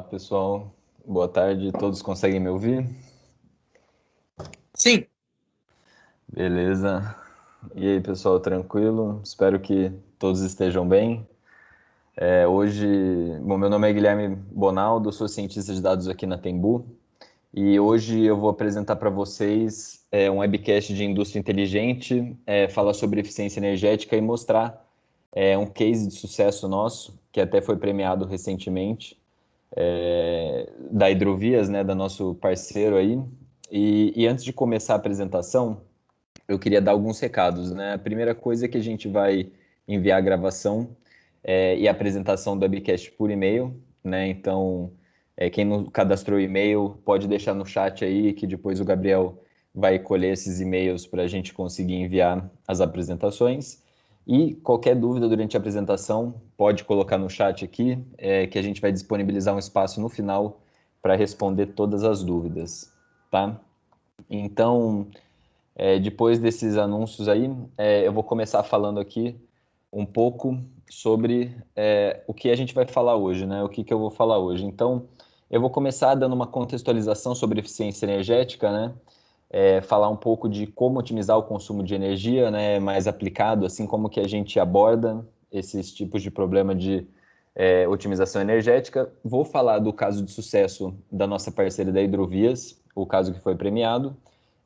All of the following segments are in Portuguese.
Pessoal. Boa tarde. Todos conseguem me ouvir? Sim. Beleza. E aí, pessoal, tranquilo? Espero que todos estejam bem. Hoje, meu nome é Guilherme Bonaldo, sou cientista de dados aqui na Tembu. E hoje eu vou apresentar para vocês um webcast de indústria inteligente, falar sobre eficiência energética e mostrar um case de sucesso nosso, que até foi premiado recentemente, da Hidrovias, né, da nosso parceiro aí. E antes de começar a apresentação, eu queria dar alguns recados, né? A primeira coisa é que a gente vai enviar a gravação e a apresentação do webcast por e-mail, né? Então, quem não cadastrou e-mail pode deixar no chat aí, que depois o Gabriel vai colher esses e-mails para a gente conseguir enviar as apresentações. E qualquer dúvida durante a apresentação, pode colocar no chat aqui, que a gente vai disponibilizar um espaço no final para responder todas as dúvidas, tá? Então, depois desses anúncios aí, eu vou começar falando aqui um pouco sobre o que a gente vai falar hoje, né? O que eu vou falar hoje. Então, eu vou começar dando uma contextualização sobre eficiência energética, né? Falar um pouco de como otimizar o consumo de energia, né? Mais aplicado, assim como que a gente aborda esses tipos de problema de otimização energética. Vou falar do caso de sucesso da nossa parceira da Hidrovias, o caso que foi premiado,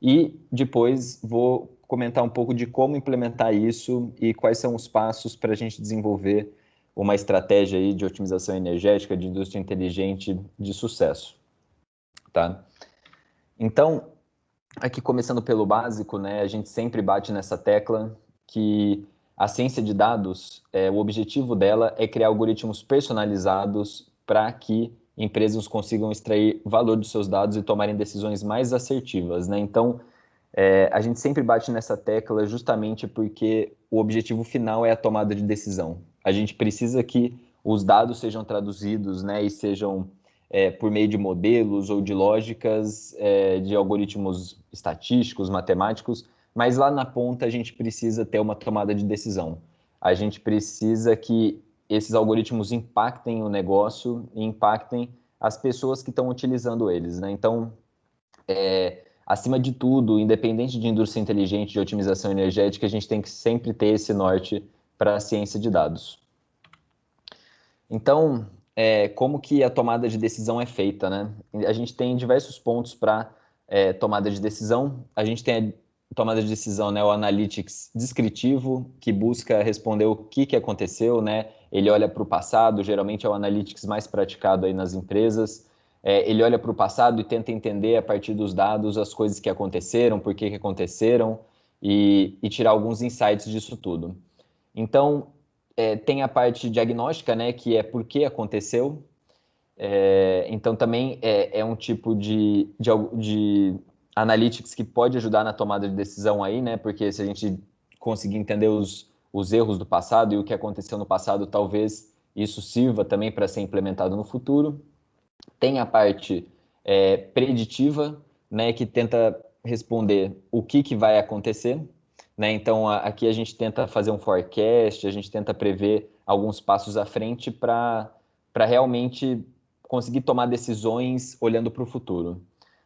e depois vou comentar um pouco de como implementar isso e quais são os passos para a gente desenvolver uma estratégia aí de otimização energética, de indústria inteligente de sucesso, tá? Então, aqui começando pelo básico, né, a gente sempre bate nessa tecla que a ciência de dados, o objetivo dela é criar algoritmos personalizados para que empresas consigam extrair valor dos seus dados e tomarem decisões mais assertivas, né? Então, a gente sempre bate nessa tecla justamente porque o objetivo final é a tomada de decisão. A gente precisa que os dados sejam traduzidos, né, e sejam por meio de modelos ou de lógicas, de algoritmos estatísticos, matemáticos, mas lá na ponta a gente precisa ter uma tomada de decisão. A gente precisa que esses algoritmos impactem o negócio e impactem as pessoas que estão utilizando eles, né? Então, acima de tudo, independente de indústria inteligente, de otimização energética, a gente tem que sempre ter esse norte para a ciência de dados. Então, como que a tomada de decisão é feita, né? A gente tem diversos pontos para tomada de decisão. A gente tem a tomada de decisão, né, o analytics descritivo, que busca responder o que aconteceu, né? Ele olha para o passado, geralmente é o analytics mais praticado aí nas empresas. Ele olha para o passado e tenta entender a partir dos dados as coisas que aconteceram, por que aconteceram e tirar alguns insights disso tudo. Então, tem a parte diagnóstica, né, que é por que aconteceu. Então, também é um tipo de analytics que pode ajudar na tomada de decisão aí, né, porque se a gente conseguir entender os erros do passado e o que aconteceu no passado, talvez isso sirva também para ser implementado no futuro. Tem a parte preditiva, né, que tenta responder o que vai acontecer, né? Então, aqui a gente tenta fazer um forecast, a gente tenta prever alguns passos à frente para realmente conseguir tomar decisões olhando para o futuro,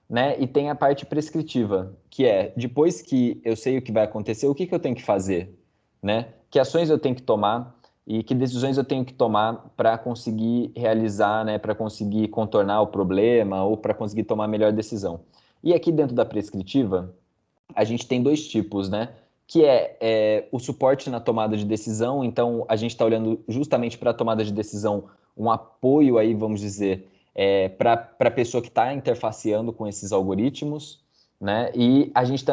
né? E tem a parte prescritiva, que é, depois que eu sei o que vai acontecer, o que eu tenho que fazer, né? Que ações eu tenho que tomar e que decisões eu tenho que tomar para conseguir realizar, né? Para conseguir contornar o problema ou para conseguir tomar a melhor decisão. E aqui dentro da prescritiva, a gente tem dois tipos, né? Que é o suporte na tomada de decisão. Então, a gente está olhando justamente para a tomada de decisão, um apoio aí, vamos dizer, para a pessoa que está interfaceando com esses algoritmos, né? E a gente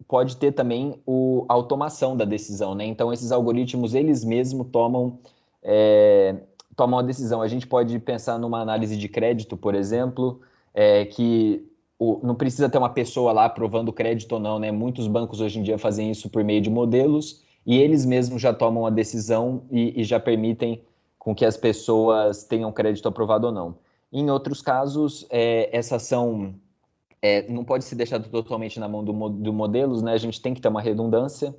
pode ter também a automação da decisão, né? Então, esses algoritmos, eles mesmos tomam a decisão. A gente pode pensar numa análise de crédito, por exemplo, que não precisa ter uma pessoa lá aprovando o crédito ou não, né? Muitos bancos hoje em dia fazem isso por meio de modelos e eles mesmos já tomam a decisão e já permitem com que as pessoas tenham crédito aprovado ou não. Em outros casos, essa ação não pode ser deixada totalmente na mão do modelos, né? A gente tem que ter uma redundância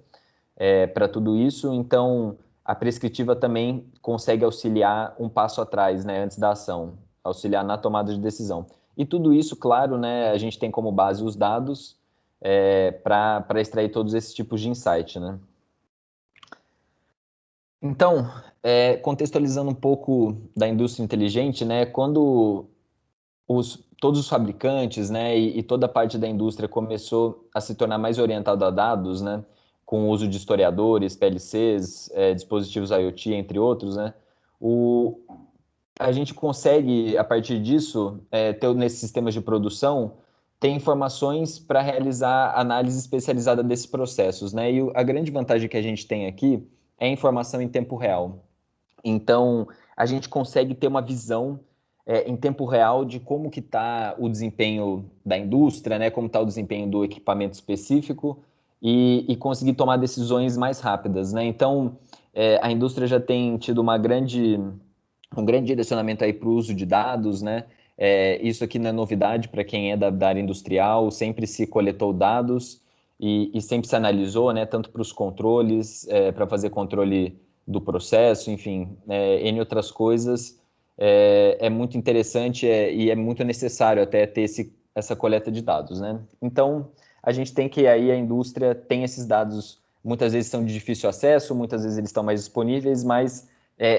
para tudo isso, então a prescritiva também consegue auxiliar um passo atrás, né, antes da ação. auxiliar na tomada de decisão. E tudo isso, claro, né, a gente tem como base os dados para extrair todos esses tipos de insight, né? Então, contextualizando um pouco da indústria inteligente, né, quando todos os fabricantes, né, e toda a parte da indústria começou a se tornar mais orientado a dados, né, com o uso de historiadores, PLCs, dispositivos IoT, entre outros, né, a gente consegue, a partir disso, ter nesses sistemas de produção, ter informações para realizar análise especializada desses processos, né, e a grande vantagem que a gente tem aqui é a informação em tempo real. Então, a gente consegue ter uma visão em tempo real de como que está o desempenho da indústria, né? Como está o desempenho do equipamento específico e conseguir tomar decisões mais rápidas, né? Então, a indústria já tem tido um grande direcionamento aí para o uso de dados, né? Isso aqui não é novidade para quem é da área industrial, sempre se coletou dados e sempre se analisou, né? Tanto para os controles, para fazer controle do processo, enfim, N outras coisas. É muito interessante e é muito necessário até ter essa coleta de dados, né? Então, a gente tem que aí a indústria tem esses dados, muitas vezes são de difícil acesso, muitas vezes eles estão mais disponíveis, mas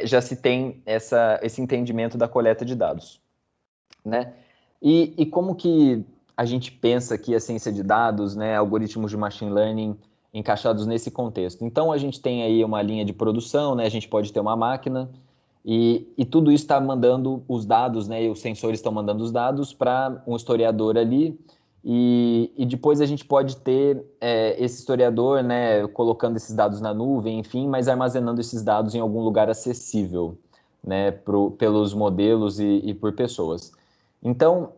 já se tem esse entendimento da coleta de dados, né? E como que a gente pensa aqui a ciência de dados, né, algoritmos de machine learning encaixados nesse contexto? Então, a gente tem aí uma linha de produção, né, a gente pode ter uma máquina e tudo isso está mandando os dados, né, e os sensores estão mandando os dados para um historiador ali e depois a gente pode ter esse historiador, né, colocando esses dados na nuvem, enfim, mas armazenando esses dados em algum lugar acessível, né, pelos modelos e por pessoas. Então,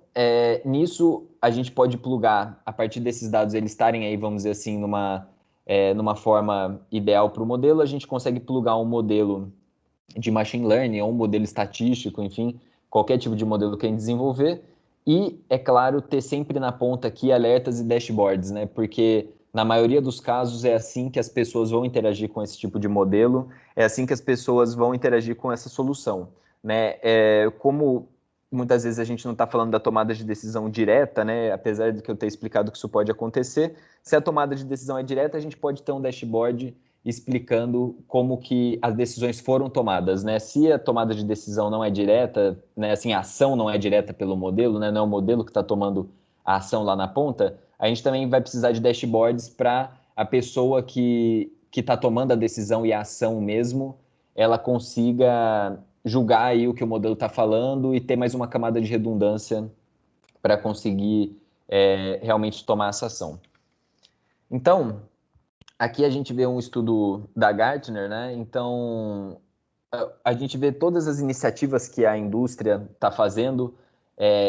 nisso, a gente pode plugar, a partir desses dados eles estarem aí, vamos dizer assim, numa forma ideal para o modelo, a gente consegue plugar um modelo de machine learning ou um modelo estatístico, enfim, qualquer tipo de modelo que a gente desenvolver. E, é claro, ter sempre na ponta aqui alertas e dashboards, né? Porque na maioria dos casos é assim que as pessoas vão interagir com esse tipo de modelo, é assim que as pessoas vão interagir com essa solução, né? Como muitas vezes a gente não está falando da tomada de decisão direta, né? Apesar de que eu ter explicado que isso pode acontecer, se a tomada de decisão é direta, a gente pode ter um dashboard explicando como que as decisões foram tomadas, né? Se a tomada de decisão não é direta, né? Assim, a ação não é direta pelo modelo, né? Não é o modelo que está tomando a ação lá na ponta, a gente também vai precisar de dashboards para a pessoa que está tomando a decisão e a ação mesmo, ela consiga julgar aí o que o modelo está falando e ter mais uma camada de redundância para conseguir realmente tomar essa ação. Então, aqui a gente vê um estudo da Gartner, né? Então, a gente vê todas as iniciativas que a indústria está fazendo,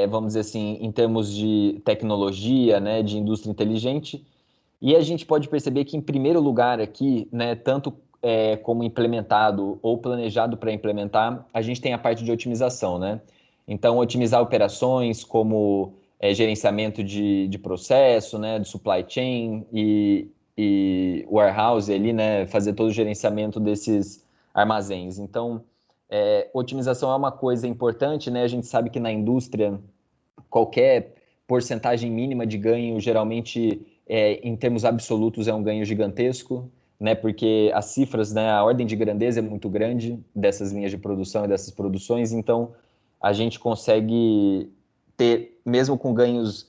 vamos dizer assim, em termos de tecnologia, né, de indústria inteligente, e a gente pode perceber que, em primeiro lugar aqui, né, tanto como implementado ou planejado para implementar, a gente tem a parte de otimização, né? Então, otimizar operações como gerenciamento de processo, né, de supply chain e warehouse ali, né, fazer todo o gerenciamento desses armazéns. Então, otimização é uma coisa importante, né? A gente sabe que na indústria qualquer porcentagem mínima de ganho, geralmente, em termos absolutos, é um ganho gigantesco, né? Porque as cifras, né, a ordem de grandeza é muito grande dessas linhas de produção e dessas produções, então a gente consegue ter, mesmo com ganhos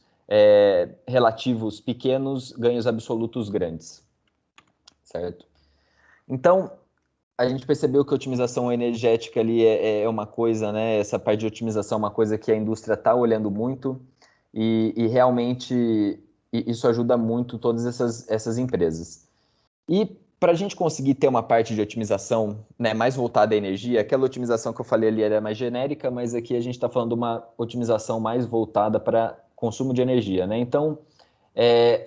relativos pequenos, ganhos absolutos grandes, certo? Então, a gente percebeu que a otimização energética ali é uma coisa, né? Essa parte de otimização é uma coisa que a indústria está olhando muito e realmente isso ajuda muito todas essas empresas. E para a gente conseguir ter uma parte de otimização, né, mais voltada à energia, aquela otimização que eu falei ali era mais genérica, mas aqui a gente está falando de uma otimização mais voltada para consumo de energia, né? Então,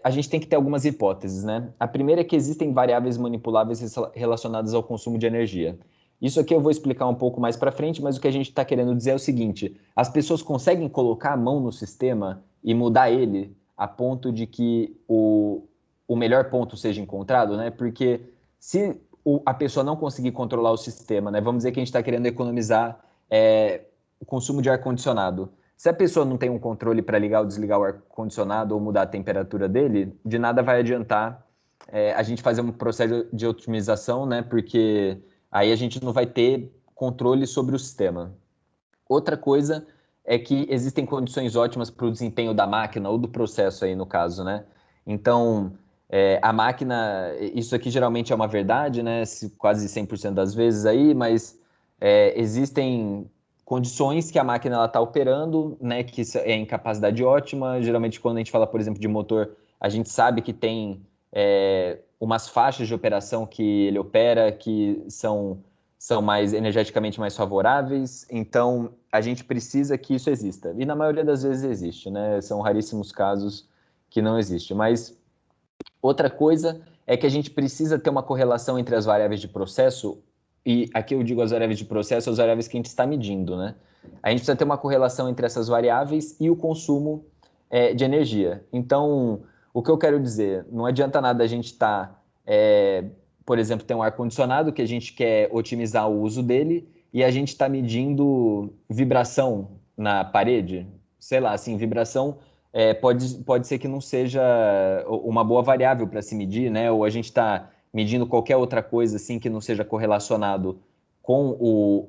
a gente tem que ter algumas hipóteses, né? A primeira é que existem variáveis manipuláveis relacionadas ao consumo de energia. Isso aqui eu vou explicar um pouco mais para frente, mas o que a gente está querendo dizer é o seguinte: as pessoas conseguem colocar a mão no sistema e mudar ele a ponto de que o melhor ponto seja encontrado, né? Porque se a pessoa não conseguir controlar o sistema, né? Vamos dizer que a gente está querendo economizar o consumo de ar-condicionado. Se a pessoa não tem um controle para ligar ou desligar o ar-condicionado ou mudar a temperatura dele, de nada vai adiantar a gente fazer um processo de otimização, né? Porque aí a gente não vai ter controle sobre o sistema. Outra coisa é que existem condições ótimas para o desempenho da máquina ou do processo aí no caso, né? Então, a máquina, isso aqui geralmente é uma verdade, né? Quase 100% das vezes aí, mas existem condições que a máquina está operando, né? Que é em capacidade ótima. Geralmente, quando a gente fala, por exemplo, de motor, a gente sabe que tem umas faixas de operação que ele opera que são mais energeticamente mais favoráveis, então a gente precisa que isso exista. E na maioria das vezes existe, né? São raríssimos casos que não existe. Mas outra coisa é que a gente precisa ter uma correlação entre as variáveis de processo, e aqui eu digo as variáveis de processo, as variáveis que a gente está medindo, né? A gente precisa ter uma correlação entre essas variáveis e o consumo de energia. Então, o que eu quero dizer, não adianta nada a gente estar por exemplo, tem um ar-condicionado que a gente quer otimizar o uso dele e a gente está medindo vibração na parede. Sei lá, assim, vibração pode ser que não seja uma boa variável para se medir, né? Ou a gente está medindo qualquer outra coisa assim que não seja correlacionado com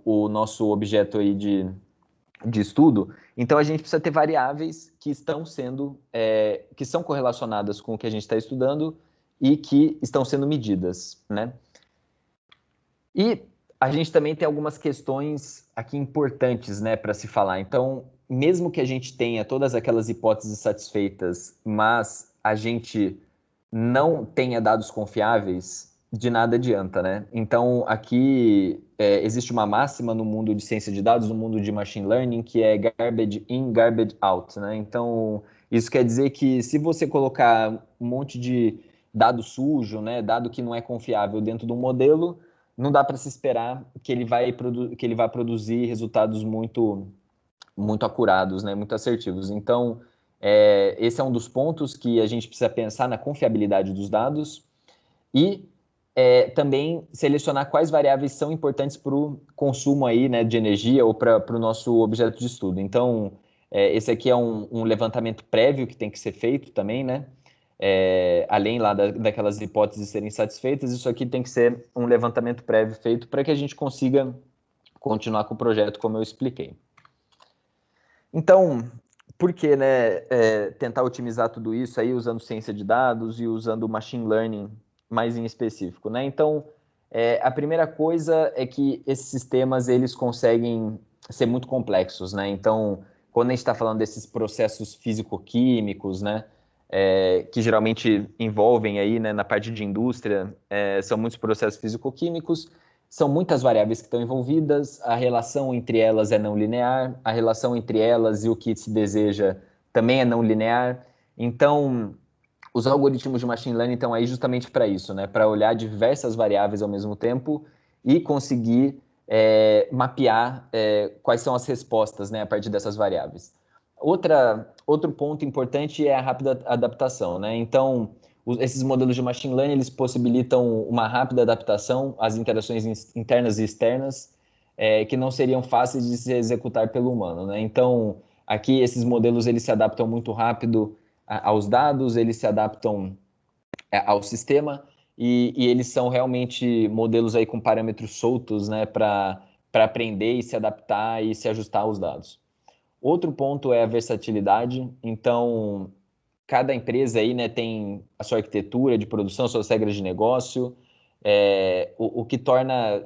o nosso objeto aí de estudo. Então a gente precisa ter variáveis que estão sendo que são correlacionadas com o que a gente está estudando e que estão sendo medidas, né? E a gente também tem algumas questões aqui importantes, né, para se falar. Então, mesmo que a gente tenha todas aquelas hipóteses satisfeitas, mas a gente não tenha dados confiáveis, de nada adianta, né? Então, aqui existe uma máxima no mundo de ciência de dados, no mundo de machine learning, que é garbage in, garbage out, né? Então, isso quer dizer que se você colocar um monte de dado sujo, né, dado que não é confiável dentro de um modelo, não dá para se esperar que ele vai produzir resultados muito acurados, né, muito assertivos. Então, esse é um dos pontos que a gente precisa pensar na confiabilidade dos dados e também selecionar quais variáveis são importantes para o consumo aí, né, de energia ou para o nosso objeto de estudo. Então, esse aqui é um levantamento prévio que tem que ser feito também, né? Além lá daquelas hipóteses serem satisfeitas, isso aqui tem que ser um levantamento prévio feito para que a gente consiga continuar com o projeto como eu expliquei. Então, por que, né, tentar otimizar tudo isso aí usando ciência de dados e usando machine learning mais em específico, né? Então, a primeira coisa é que esses sistemas eles conseguem ser muito complexos, né? Então, quando a gente está falando desses processos físico-químicos, né, que geralmente envolvem aí, né, na parte de indústria, são muitos processos físico-químicos, são muitas variáveis que estão envolvidas, a relação entre elas é não linear, a relação entre elas e o que se deseja também é não linear. Então, os algoritmos de machine learning estão aí justamente para isso, né? Para olhar diversas variáveis ao mesmo tempo e conseguir mapear quais são as respostas, né, a partir dessas variáveis. Outro ponto importante é a rápida adaptação, né? Então, esses modelos de machine learning eles possibilitam uma rápida adaptação às interações internas e externas que não seriam fáceis de se executar pelo humano, né? Então, aqui esses modelos eles se adaptam muito rápido aos dados, eles se adaptam ao sistema e eles são realmente modelos aí com parâmetros soltos, né, para aprender e se adaptar e se ajustar aos dados. Outro ponto é a versatilidade. Então, cada empresa aí, né, tem a sua arquitetura de produção, suas regras de negócio, o que torna,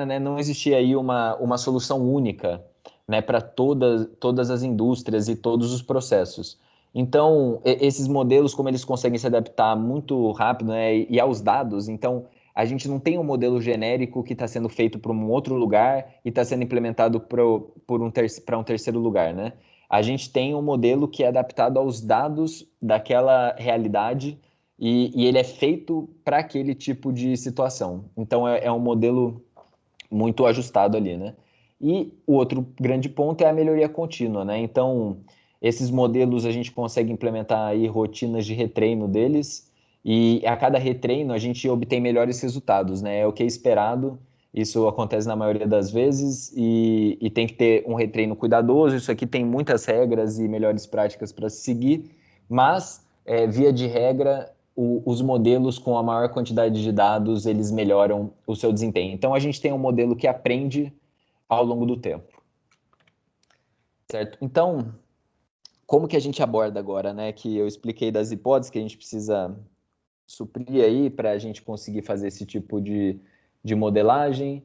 né, não existir aí uma solução única, né, para todas as indústrias e todos os processos. Então, esses modelos, como eles conseguem se adaptar muito rápido, né, e aos dados, então a gente não tem um modelo genérico que está sendo feito para um outro lugar e está sendo implementado para um terceiro lugar, né? A gente tem um modelo que é adaptado aos dados daquela realidade e ele é feito para aquele tipo de situação. Então, é um modelo muito ajustado ali, né? E o outro grande ponto é a melhoria contínua, né? Então, esses modelos a gente consegue implementar aí rotinas de retreino deles e a cada retreino a gente obtém melhores resultados, né? É o que é esperado Isso acontece na maioria das vezes e tem que ter um retreino cuidadoso. Isso aqui tem muitas regras e melhores práticas para se seguir, mas, via de regra, os modelos com a maior quantidade de dados, eles melhoram o seu desempenho. Então, a gente tem um modelo que aprende ao longo do tempo, certo? Então, como que a gente aborda agora, né? Que eu expliquei das hipóteses que a gente precisa suprir aí para a gente conseguir fazer esse tipo de modelagem,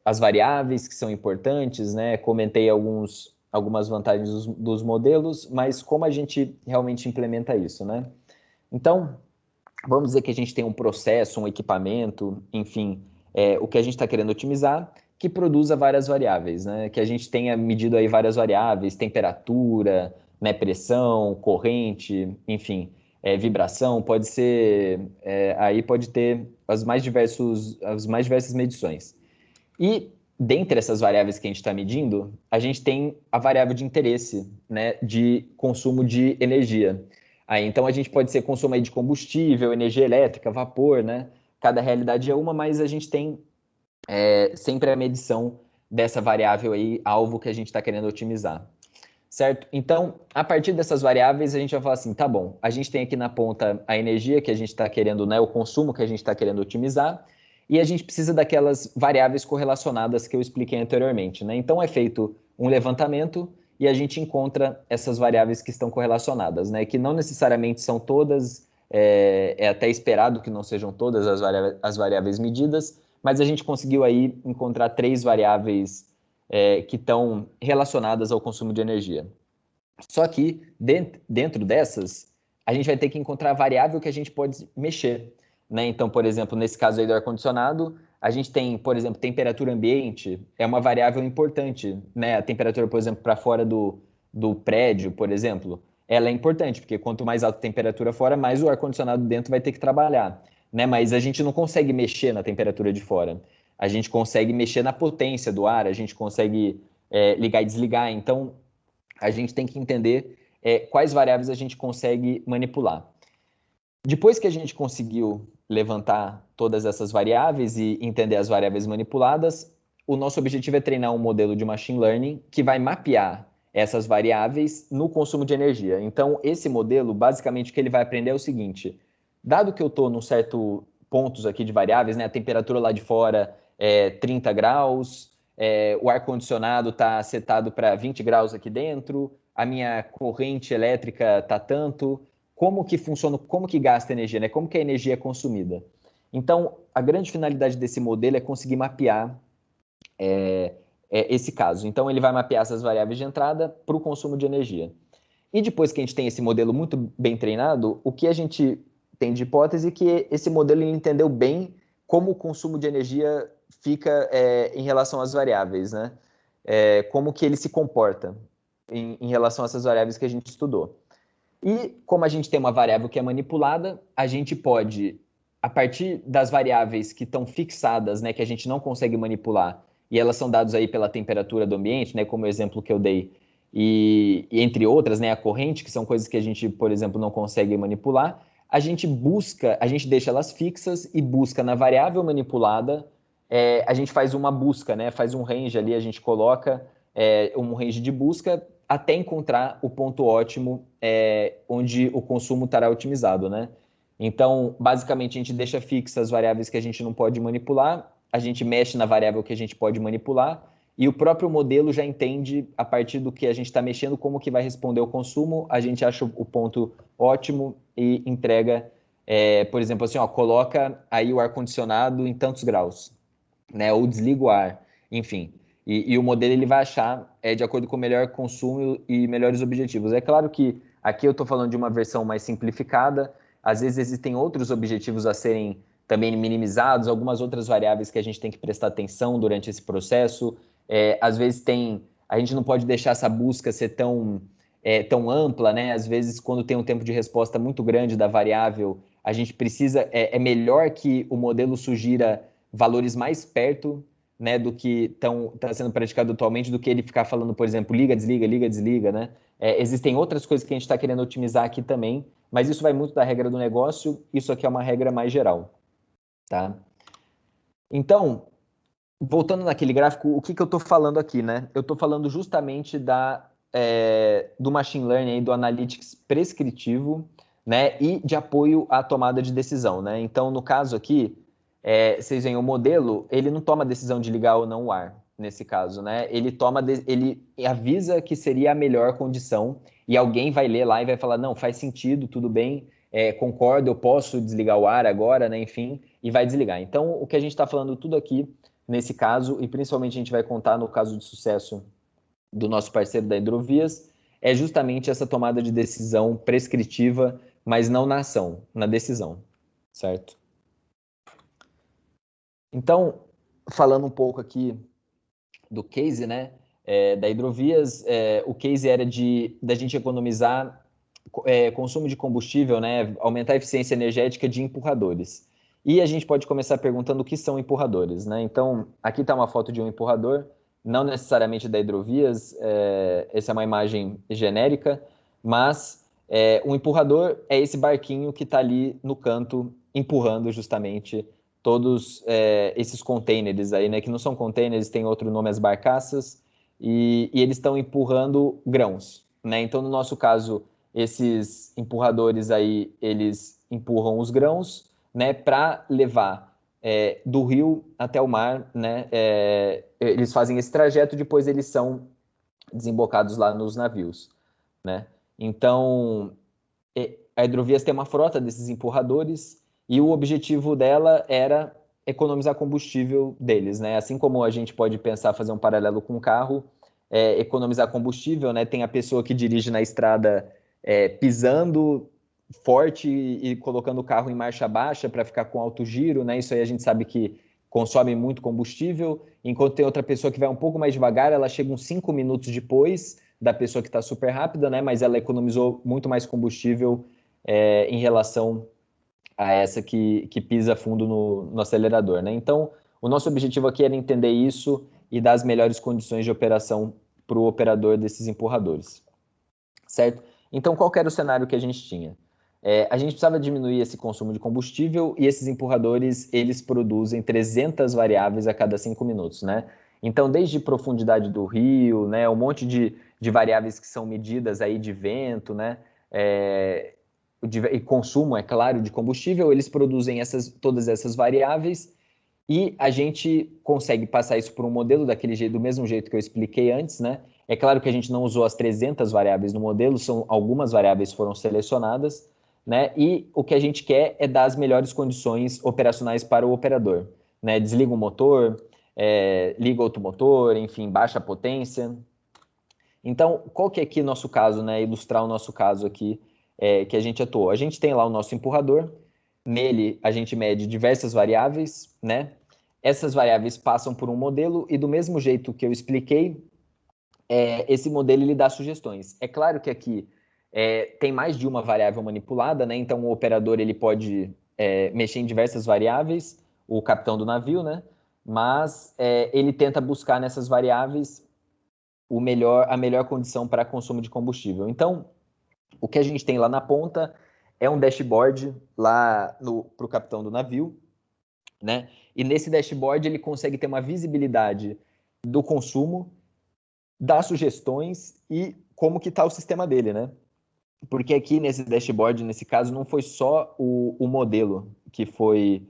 as variáveis que são importantes, né? Comentei algumas vantagens dos modelos, mas como a gente realmente implementa isso, né? Então, vamos dizer que a gente tem um processo, um equipamento, enfim, o que a gente está querendo otimizar, que produza várias variáveis, né? Que a gente tenha medido aí várias variáveis, temperatura, né, pressão, corrente, enfim, vibração, pode ser, aí pode ter as mais diversas medições. E dentre essas variáveis que a gente está medindo, a gente tem a variável de interesse, né, de consumo de energia. Aí, então, a gente pode ser consumo aí de combustível, energia elétrica, vapor, né? Cada realidade é uma, mas a gente tem sempre a medição dessa variável aí, alvo que a gente está querendo otimizar, certo? Então, a partir dessas variáveis, a gente vai falar assim, tá bom, a gente tem aqui na ponta a energia que a gente está querendo, né, o consumo que a gente está querendo otimizar, e a gente precisa daquelas variáveis correlacionadas que eu expliquei anteriormente, né? Então, é feito um levantamento e a gente encontra essas variáveis que estão correlacionadas, né? Que não necessariamente são todas, é até esperado que não sejam todas as variáveis medidas, mas a gente conseguiu aí encontrar 3 variáveis que estão relacionadas ao consumo de energia. Só que, dentro dessas, a gente vai ter que encontrar a variável que a gente pode mexer, né? Então, por exemplo, nesse caso aí do ar-condicionado, a gente tem, por exemplo, temperatura ambiente, é uma variável importante, né? A temperatura, por exemplo, para fora do prédio, por exemplo, ela é importante, porque quanto mais alta a temperatura fora, mais o ar-condicionado dentro vai ter que trabalhar, né? Mas a gente não consegue mexer na temperatura de fora. A gente consegue mexer na potência do ar, a gente consegue ligar e desligar. Então, a gente tem que entender quais variáveis a gente consegue manipular. Depois que a gente conseguiu levantar todas essas variáveis e entender as variáveis manipuladas, o nosso objetivo é treinar um modelo de machine learning que vai mapear essas variáveis no consumo de energia. Então, esse modelo, basicamente, o que ele vai aprender é o seguinte: dado que eu estou num certo pontos aqui de variáveis, né, a temperatura lá de fora é 30 graus, o ar-condicionado está setado para 20 graus aqui dentro, a minha corrente elétrica está tanto, como que funciona, como que gasta energia, né? Como que a energia é consumida. Então, a grande finalidade desse modelo é conseguir mapear esse caso. Então, ele vai mapear essas variáveis de entrada para o consumo de energia. E depois que a gente tem esse modelo muito bem treinado, o que a gente tem de hipótese é que esse modelo ele entendeu bem como o consumo de energia fica em relação às variáveis, né? Como que ele se comporta em relação a essas variáveis que a gente estudou. E como a gente tem uma variável que é manipulada, a gente pode, a partir das variáveis que estão fixadas, né, que a gente não consegue manipular, e elas são dadas aí pela temperatura do ambiente, né, como o exemplo que eu dei, e entre outras, né, a corrente, que são coisas que a gente, por exemplo, não consegue manipular, a gente busca, a gente deixa elas fixas e busca na variável manipulada, a gente faz uma busca, né, faz um range ali, a gente coloca um range de busca até encontrar o ponto ótimo onde o consumo estará otimizado, né? Então, basicamente, a gente deixa fixas as variáveis que a gente não pode manipular, a gente mexe na variável que a gente pode manipular, e o próprio modelo já entende, a partir do que a gente está mexendo, como que vai responder ao consumo, a gente acha o ponto ótimo e entrega, por exemplo, assim, ó, coloca aí o ar-condicionado em tantos graus, né? Ou desliga o ar, enfim. E o modelo ele vai achar de acordo com o melhor consumo e melhores objetivos. É claro que aqui eu estou falando de uma versão mais simplificada, às vezes existem outros objetivos a serem também minimizados, algumas outras variáveis que a gente tem que prestar atenção durante esse processo. Às vezes a gente não pode deixar essa busca ser tão ampla, né? Às vezes, quando tem um tempo de resposta muito grande da variável, a gente precisa, é melhor que o modelo sugira valores mais perto, né, do que está sendo praticado atualmente, do que ele ficar falando, por exemplo, liga, desliga, né? Existem outras coisas que a gente está querendo otimizar aqui também, mas isso vai muito da regra do negócio, isso aqui é uma regra mais geral, tá? Então, voltando naquele gráfico, o que eu estou falando aqui, né? Eu estou falando justamente do machine learning, aí, do analytics prescritivo, né? E de apoio à tomada de decisão, né? Então, no caso aqui, vocês veem o modelo, ele não toma decisão de ligar ou não o ar, nesse caso, né? Ele avisa que seria a melhor condição e alguém vai ler lá e vai falar, não, faz sentido, tudo bem, concordo, eu posso desligar o ar agora, né? Enfim, e vai desligar. Então, o que a gente está falando tudo aqui nesse caso, e principalmente a gente vai contar no caso de sucesso do nosso parceiro da Hidrovias, é justamente essa tomada de decisão prescritiva, mas não na ação, na decisão, certo? Então, falando um pouco aqui do case, né, da Hidrovias, o case era da gente economizar consumo de combustível, né, aumentar a eficiência energética de empurradores. E a gente pode começar perguntando o que são empurradores, né? Então, aqui está uma foto de um empurrador, não necessariamente da Hidrovias, essa é uma imagem genérica, mas um empurrador é esse barquinho que está ali no canto, empurrando justamente todos esses containers aí, né? Que não são containers, tem outro nome, as barcaças, e eles estão empurrando grãos, né? Então, no nosso caso, esses empurradores aí, eles empurram os grãos, né, para levar do rio até o mar, né? Eles fazem esse trajeto, depois eles são desembocados lá nos navios, né? Então, a Hidrovias tem uma frota desses empurradores e o objetivo dela era economizar combustível deles, né? Assim como a gente pode pensar fazer um paralelo com o carro, economizar combustível, né? Tem a pessoa que dirige na estrada pisando forte e colocando o carro em marcha baixa para ficar com alto giro, né? Isso aí a gente sabe que consome muito combustível, enquanto tem outra pessoa que vai um pouco mais devagar, ela chega uns 5 minutos depois da pessoa que está super rápida, né? Mas ela economizou muito mais combustível em relação a essa que pisa fundo no acelerador, né? Então, o nosso objetivo aqui era entender isso e dar as melhores condições de operação para o operador desses empurradores, certo? Então, qual era o cenário que a gente tinha? A gente precisava diminuir esse consumo de combustível e esses empurradores, eles produzem 300 variáveis a cada 5 minutos, né? Então, desde profundidade do rio, né, um monte de variáveis que são medidas aí de vento, né, e consumo, é claro, de combustível, eles produzem todas essas variáveis e a gente consegue passar isso por um modelo daquele jeito, do mesmo jeito que eu expliquei antes, né? É claro que a gente não usou as 300 variáveis no modelo, algumas variáveis foram selecionadas, né? E o que a gente quer é dar as melhores condições operacionais para o operador, né? Desliga o motor, liga outro motor, enfim, baixa a potência. Então, qual que é aqui nosso caso, né? Ilustrar o nosso caso aqui que a gente atuou. A gente tem lá o nosso empurrador, nele a gente mede diversas variáveis, né? Essas variáveis passam por um modelo e do mesmo jeito que eu expliquei, esse modelo ele dá sugestões. É claro que aqui tem mais de uma variável manipulada, né? Então o operador ele pode mexer em diversas variáveis, o capitão do navio, né? Mas ele tenta buscar nessas variáveis a melhor condição para consumo de combustível. Então, o que a gente tem lá na ponta é um dashboard lá para o capitão do navio, né? E nesse dashboard ele consegue ter uma visibilidade do consumo, das sugestões e como que está o sistema dele, né? Porque aqui nesse dashboard, nesse caso, não foi só o modelo que foi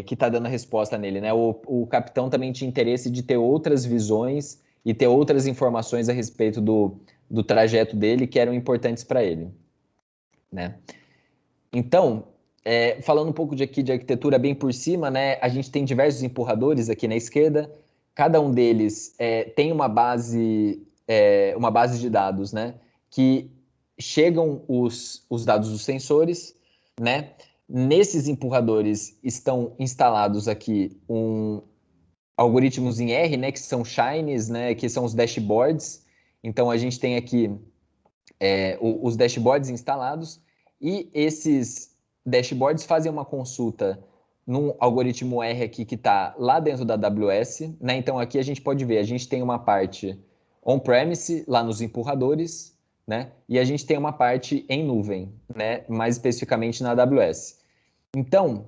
que está dando a resposta nele, né? O capitão também tinha interesse de ter outras visões e ter outras informações a respeito do trajeto dele que eram importantes para ele, né? Então, falando um pouco aqui de arquitetura bem por cima, né? A gente tem diversos empurradores aqui na esquerda. Cada um deles tem uma base de dados, né? Que chegam os dados dos sensores, né? Nesses empurradores estão instalados aqui algoritmos em R, né? Que são shines, né? Que são os dashboards. Então, a gente tem aqui os dashboards instalados e esses dashboards fazem uma consulta num algoritmo R aqui que está lá dentro da AWS, né? Então aqui a gente pode ver, a gente tem uma parte on-premise lá nos empurradores, né? E a gente tem uma parte em nuvem, né? Mais especificamente na AWS. Então,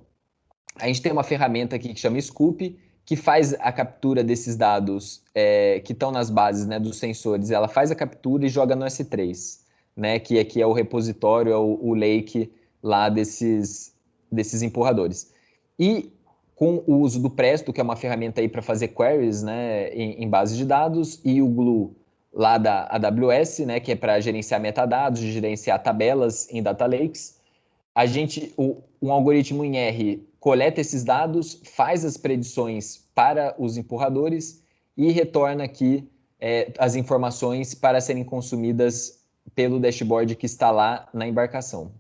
a gente tem uma ferramenta aqui que chama Scoop, que faz a captura desses dados que estão nas bases, né, dos sensores. Ela faz a captura e joga no S3, né, que aqui é o repositório, é o lake lá desses empurradores. E com o uso do Presto, que é uma ferramenta aí para fazer queries, né, em bases de dados, e o Glue lá da AWS, né, que é para gerenciar metadados, gerenciar tabelas em data lakes, um algoritmo em R coleta esses dados, faz as predições para os empurradores e retorna aqui as informações para serem consumidas pelo dashboard que está lá na embarcação.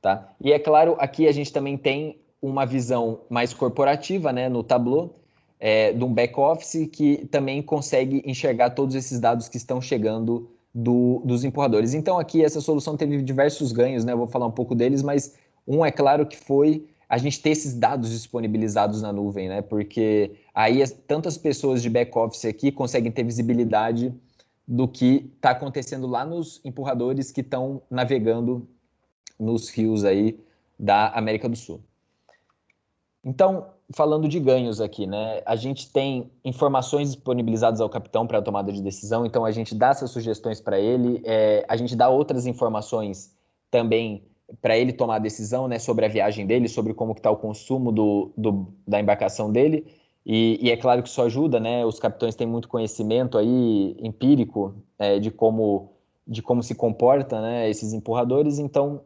Tá? E é claro, aqui a gente também tem uma visão mais corporativa, né, no Tableau, de um back-office que também consegue enxergar todos esses dados que estão chegando dos empurradores. Então, aqui essa solução teve diversos ganhos, né? Eu vou falar um pouco deles, mas um é claro que foi a gente ter esses dados disponibilizados na nuvem, né? Porque aí tantas pessoas de back-office aqui conseguem ter visibilidade do que está acontecendo lá nos empurradores que estão navegando nos rios aí da América do Sul. Então, falando de ganhos aqui, né? A gente tem informações disponibilizadas ao capitão para a tomada de decisão, então a gente dá essas sugestões para ele, a gente dá outras informações também para ele tomar a decisão, né, sobre a viagem dele, sobre como está o consumo da embarcação dele, e é claro que isso ajuda, né? Os capitães têm muito conhecimento aí empírico de como se comporta, né, esses empurradores, então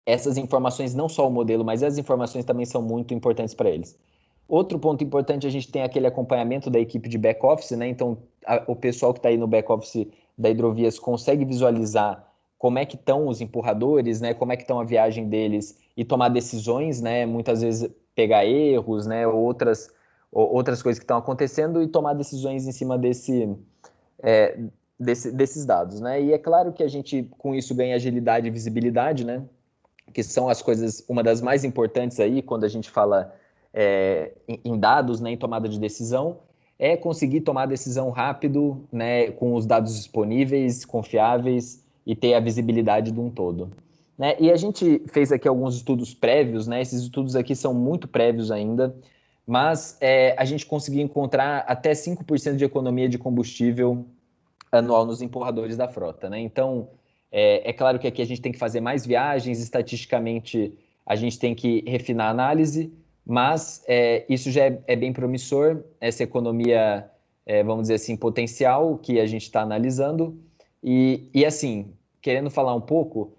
essas informações, não só o modelo, mas as informações também são muito importantes para eles. Outro ponto importante, a gente tem aquele acompanhamento da equipe de back-office, né? Então, o pessoal que está aí no back-office da Hidrovias consegue visualizar como é que estão os empurradores, né? Como é que estão a viagem deles e tomar decisões, né? Muitas vezes pegar erros, né? Outras coisas que estão acontecendo e tomar decisões em cima desses dados, né? E é claro que a gente, com isso, ganha agilidade e visibilidade, né? Que são as coisas, uma das mais importantes aí, quando a gente fala em dados, né, em tomada de decisão, é conseguir tomar decisão rápido, né, com os dados disponíveis, confiáveis e ter a visibilidade de um todo. Né? E a gente fez aqui alguns estudos prévios, né? Esses estudos aqui são muito prévios ainda, mas a gente conseguiu encontrar até 5% de economia de combustível anual nos empurradores da frota, né? Então, é claro que aqui a gente tem que fazer mais viagens, estatisticamente a gente tem que refinar a análise, mas isso já é bem promissor, essa economia, vamos dizer assim, potencial que a gente está analisando. E assim, querendo falar um pouco,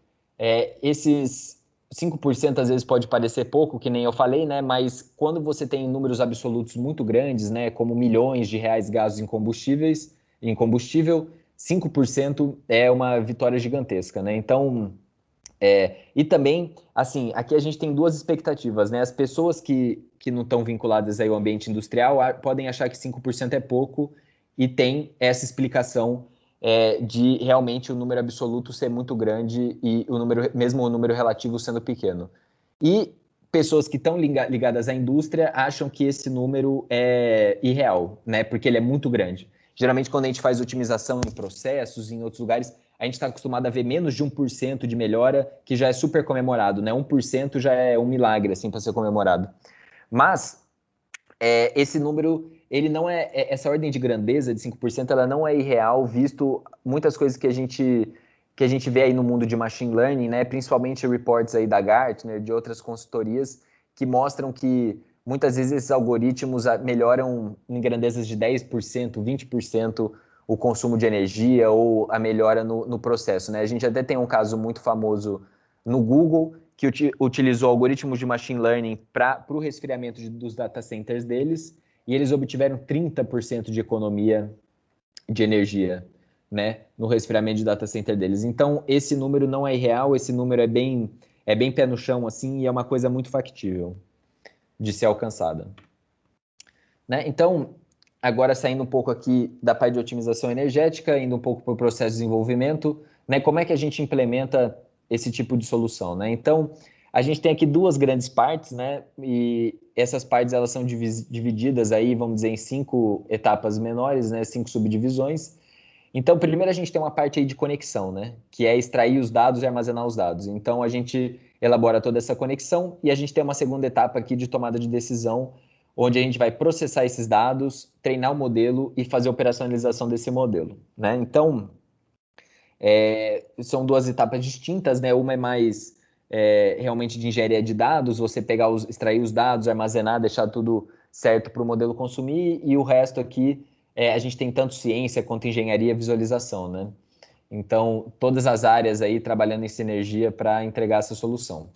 esses 5% às vezes pode parecer pouco, que nem eu falei, né? Mas quando você tem números absolutos muito grandes, né? Como milhões de reais gastos em combustível, 5% é uma vitória gigantesca, né? Então, e também, assim, aqui a gente tem duas expectativas, né? As pessoas que não estão vinculadas aí ao ambiente industrial podem achar que 5% é pouco e tem essa explicação de realmente o número absoluto ser muito grande e mesmo o número relativo sendo pequeno. E pessoas que estão ligadas à indústria acham que esse número é irreal, né? Porque ele é muito grande. Geralmente, quando a gente faz otimização em processos, em outros lugares, a gente está acostumado a ver menos de 1% de melhora, que já é super comemorado, né? 1% já é um milagre, assim, para ser comemorado. Mas esse número, ele não essa ordem de grandeza de 5%, ela não é irreal, visto muitas coisas que a gente vê aí no mundo de machine learning, né? Principalmente reports aí da Gartner, de outras consultorias, que mostram que muitas vezes esses algoritmos melhoram em grandezas de 10%, 20% o consumo de energia ou a melhora no processo, né? A gente até tem um caso muito famoso no Google, que utilizou algoritmos de machine learning para o resfriamento dos data centers deles, e eles obtiveram 30% de economia de energia, né, no resfriamento de data center deles. Então, esse número não é irreal, esse número é bem pé no chão, assim, e é uma coisa muito factível de ser alcançada. Né? Então, agora saindo um pouco aqui da parte de otimização energética, indo um pouco para o processo de desenvolvimento, né? Como é que a gente implementa esse tipo de solução, né? Então, a gente tem aqui duas grandes partes, né? E essas partes elas são divididas aí, vamos dizer, em 5 etapas menores, né? 5 subdivisões. Então, primeiro a gente tem uma parte aí de conexão, né? Que é extrair os dados e armazenar os dados. Então, a gente elabora toda essa conexão e a gente tem uma segunda etapa aqui de tomada de decisão, onde a gente vai processar esses dados, treinar o modelo e fazer a operacionalização desse modelo, né? Então, são duas etapas distintas, né? Uma é mais realmente de engenharia de dados, você pegar extrair os dados, armazenar, deixar tudo certo para o modelo consumir, e o resto aqui a gente tem tanto ciência quanto engenharia e visualização, né? Então, todas as áreas aí trabalhando em sinergia para entregar essa solução.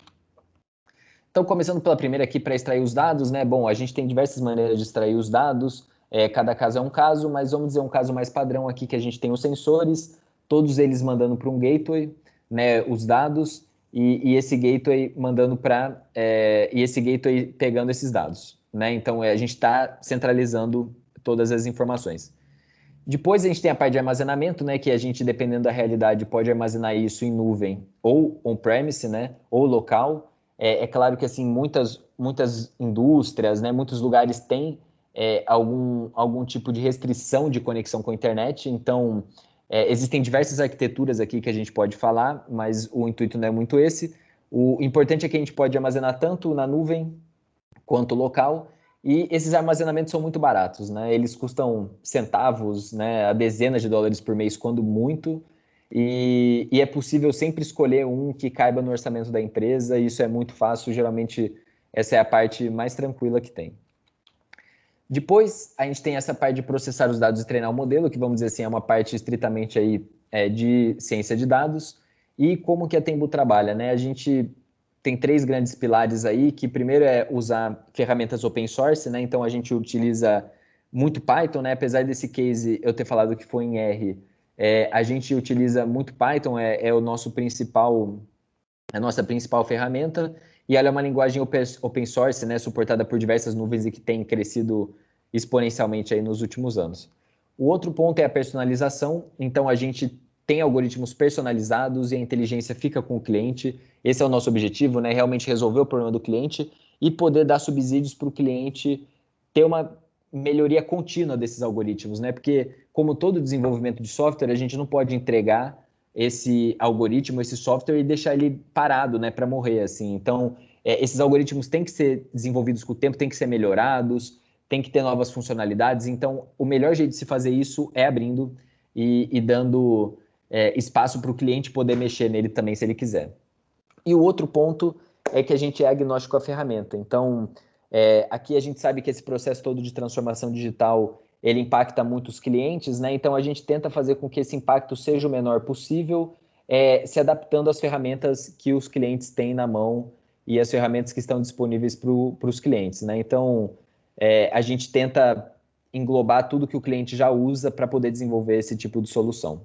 Então, começando pela primeira aqui, para extrair os dados, né? Bom, a gente tem diversas maneiras de extrair os dados, cada caso é um caso, mas vamos dizer um caso mais padrão aqui, que a gente tem os sensores, todos eles mandando para um gateway, né, os dados, e esse gateway mandando para... e esse gateway pegando esses dados, né? Então, a gente está centralizando todas as informações. Depois a gente tem a parte de armazenamento, né, que a gente, dependendo da realidade, pode armazenar isso em nuvem ou on-premise, né, ou local. É claro que assim muitas indústrias, né, muitos lugares têm algum tipo de restrição de conexão com a internet. Então, existem diversas arquiteturas aqui que a gente pode falar, mas o intuito não é muito esse. O importante é que a gente pode armazenar tanto na nuvem quanto local. E esses armazenamentos são muito baratos, né? Eles custam centavos, né, a dezenas de dólares por mês, quando muito. E é possível sempre escolher um que caiba no orçamento da empresa, e isso é muito fácil. Geralmente, essa é a parte mais tranquila que tem. Depois, a gente tem essa parte de processar os dados e treinar o modelo, que vamos dizer assim, é uma parte estritamente aí, de ciência de dados. E como que a Tembu trabalha, né? A gente tem três grandes pilares aí, que primeiro é usar ferramentas open source, né? Então, a gente utiliza muito Python, né? Apesar desse case eu ter falado que foi em R, a gente utiliza muito Python, é o nosso principal, a nossa principal ferramenta, e ela é uma linguagem open source, né? Suportada por diversas nuvens e que tem crescido exponencialmente aí nos últimos anos. O outro ponto é a personalização, então a gente tem algoritmos personalizados e a inteligência fica com o cliente. Esse é o nosso objetivo, né? Realmente resolver o problema do cliente e poder dar subsídios para o cliente ter uma melhoria contínua desses algoritmos, né? Porque, como todo desenvolvimento de software, a gente não pode entregar esse algoritmo, esse software e deixar ele parado, né, para morrer, assim. Então, esses algoritmos têm que ser desenvolvidos com o tempo, têm que ser melhorados, tem que ter novas funcionalidades. Então, o melhor jeito de se fazer isso é abrindo e dando espaço para o cliente poder mexer nele também, se ele quiser. E o outro ponto é que a gente é agnóstico à ferramenta. Então, aqui a gente sabe que esse processo todo de transformação digital, ele impacta muito os clientes, né? Então, a gente tenta fazer com que esse impacto seja o menor possível, se adaptando às ferramentas que os clientes têm na mão e as ferramentas que estão disponíveis para os clientes, né? Então, a gente tenta englobar tudo que o cliente já usa para poder desenvolver esse tipo de solução.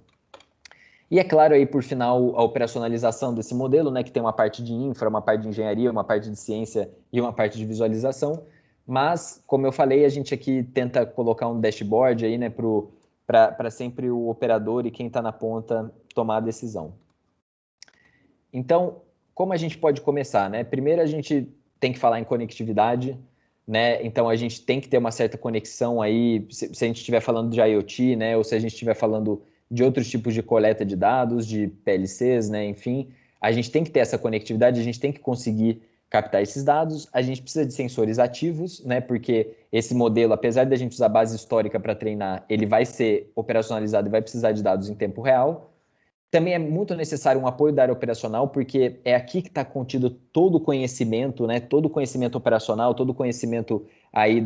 E é claro aí, por final, a operacionalização desse modelo, né, que tem uma parte de infra, uma parte de engenharia, uma parte de ciência e uma parte de visualização. Mas, como eu falei, a gente aqui tenta colocar um dashboard aí, né, para sempre o operador e quem está na ponta tomar a decisão. Então, como a gente pode começar, né? Primeiro a gente tem que falar em conectividade, né? Então a gente tem que ter uma certa conexão aí, se a gente estiver falando de IoT, né? Ou se a gente estiver falando de outros tipos de coleta de dados, de PLCs, né? Enfim, a gente tem que ter essa conectividade, a gente tem que conseguir captar esses dados, a gente precisa de sensores ativos, né? Porque esse modelo, apesar de a gente usar base histórica para treinar, ele vai ser operacionalizado e vai precisar de dados em tempo real. Também é muito necessário um apoio da área operacional, porque é aqui que está contido todo o conhecimento, né? Todo o conhecimento operacional, todo o conhecimento aí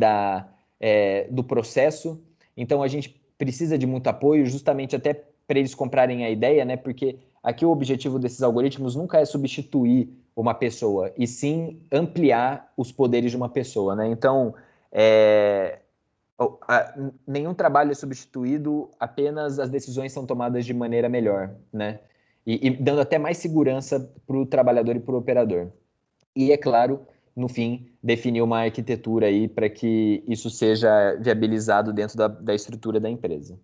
do processo. Então, a gente precisa de muito apoio, justamente até para eles comprarem a ideia, né? Porque aqui o objetivo desses algoritmos nunca é substituir uma pessoa, e sim ampliar os poderes de uma pessoa, né? Então, nenhum trabalho é substituído, apenas as decisões são tomadas de maneira melhor, né? E dando até mais segurança para o trabalhador e para o operador. E, é claro, no fim, definir uma arquitetura aí para que isso seja viabilizado dentro da estrutura da empresa.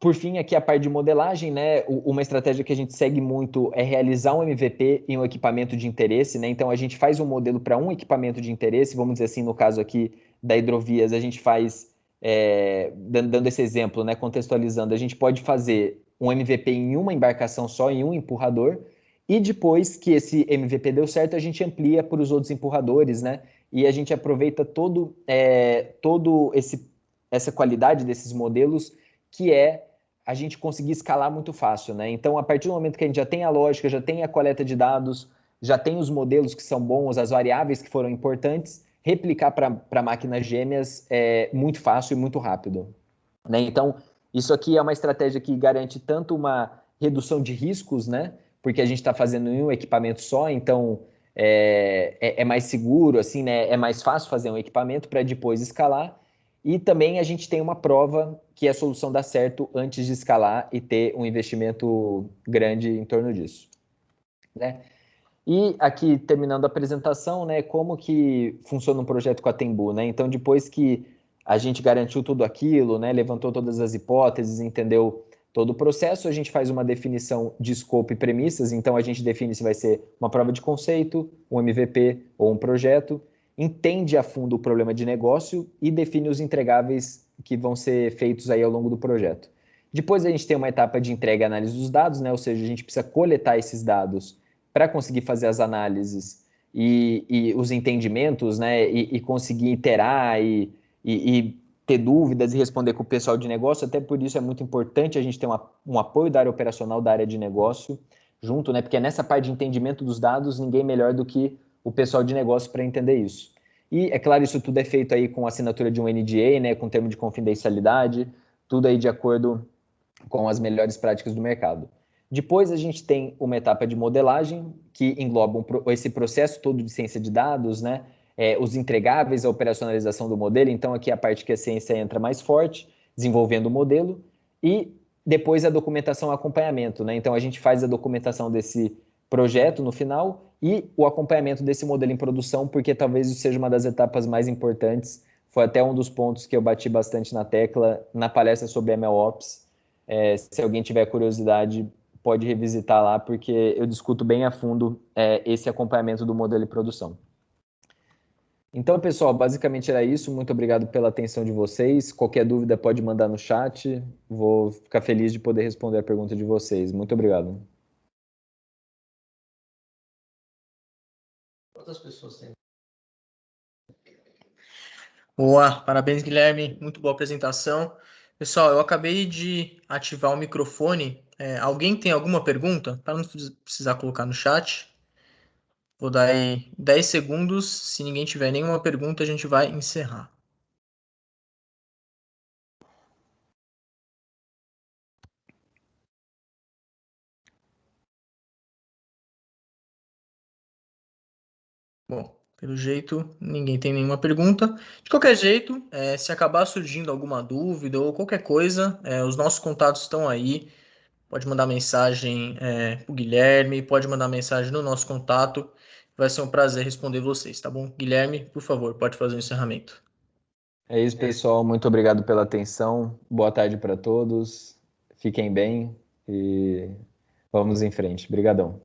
Por fim, aqui a parte de modelagem, né? Uma estratégia que a gente segue muito é realizar um MVP em um equipamento de interesse, né? Então, a gente faz um modelo para um equipamento de interesse, vamos dizer assim, no caso aqui da Hidrovias, a gente faz dando esse exemplo, né, contextualizando, a gente pode fazer um MVP em uma embarcação só, em um empurrador, e depois que esse MVP deu certo, a gente amplia para os outros empurradores, né? E a gente aproveita todo essa qualidade desses modelos, que é a gente conseguir escalar muito fácil, né? Então, a partir do momento que a gente já tem a lógica, já tem a coleta de dados, já tem os modelos que são bons, as variáveis que foram importantes, replicar para máquinas gêmeas é muito fácil e muito rápido, né? Então, isso aqui é uma estratégia que garante tanto uma redução de riscos, né? Porque a gente está fazendo em um equipamento só, então é mais seguro, assim, né? É mais fácil fazer um equipamento para depois escalar. E também a gente tem uma prova que a solução dá certo antes de escalar e ter um investimento grande em torno disso, né? E aqui, terminando a apresentação, né, como que funciona um projeto com a Tembu, né? Então, depois que a gente garantiu tudo aquilo, né, levantou todas as hipóteses, entendeu todo o processo, a gente faz uma definição de escopo e premissas. Então, a gente define se vai ser uma prova de conceito, um MVP ou um projeto, entende a fundo o problema de negócio e define os entregáveis que vão ser feitos aí ao longo do projeto. Depois, a gente tem uma etapa de entrega e análise dos dados, né? Ou seja, a gente precisa coletar esses dados para conseguir fazer as análises e os entendimentos, né, e conseguir iterar e ter dúvidas e responder com o pessoal de negócio. Até por isso é muito importante a gente ter um apoio da área operacional, da área de negócio, junto, né, porque é nessa parte de entendimento dos dados, ninguém melhor do que o pessoal de negócio para entender isso. E, é claro, isso tudo é feito aí com assinatura de um NDA, né, com termo de confidencialidade, tudo aí de acordo com as melhores práticas do mercado. Depois a gente tem uma etapa de modelagem, que engloba esse processo todo de ciência de dados, né? Os entregáveis, a operacionalização do modelo. Então, aqui é a parte que a ciência entra mais forte, desenvolvendo o modelo. E depois a documentação e acompanhamento, né? Então, a gente faz a documentação desse projeto no final e o acompanhamento desse modelo em produção, porque talvez isso seja uma das etapas mais importantes. Foi até um dos pontos que eu bati bastante na tecla na palestra sobre MLOps. Se alguém tiver curiosidade, pode revisitar lá, porque eu discuto bem a fundo esse acompanhamento do modelo de produção. Então, pessoal, basicamente era isso. Muito obrigado pela atenção de vocês. Qualquer dúvida pode mandar no chat. Vou ficar feliz de poder responder a pergunta de vocês. Muito obrigado. Quantas pessoas tem? Boa, parabéns, Guilherme. Muito boa apresentação. Pessoal, eu acabei de ativar o microfone. Alguém tem alguma pergunta? Para não precisar colocar no chat. Vou dar aí 10 segundos. Se ninguém tiver nenhuma pergunta, a gente vai encerrar. Bom, pelo jeito, ninguém tem nenhuma pergunta. De qualquer jeito, se acabar surgindo alguma dúvida ou qualquer coisa, os nossos contatos estão aí. Pode mandar mensagem para o Guilherme, pode mandar mensagem no nosso contato. Vai ser um prazer responder vocês, tá bom? Guilherme, por favor, pode fazer o encerramento. É isso, pessoal. Muito obrigado pela atenção. Boa tarde para todos. Fiquem bem e vamos em frente. Obrigadão.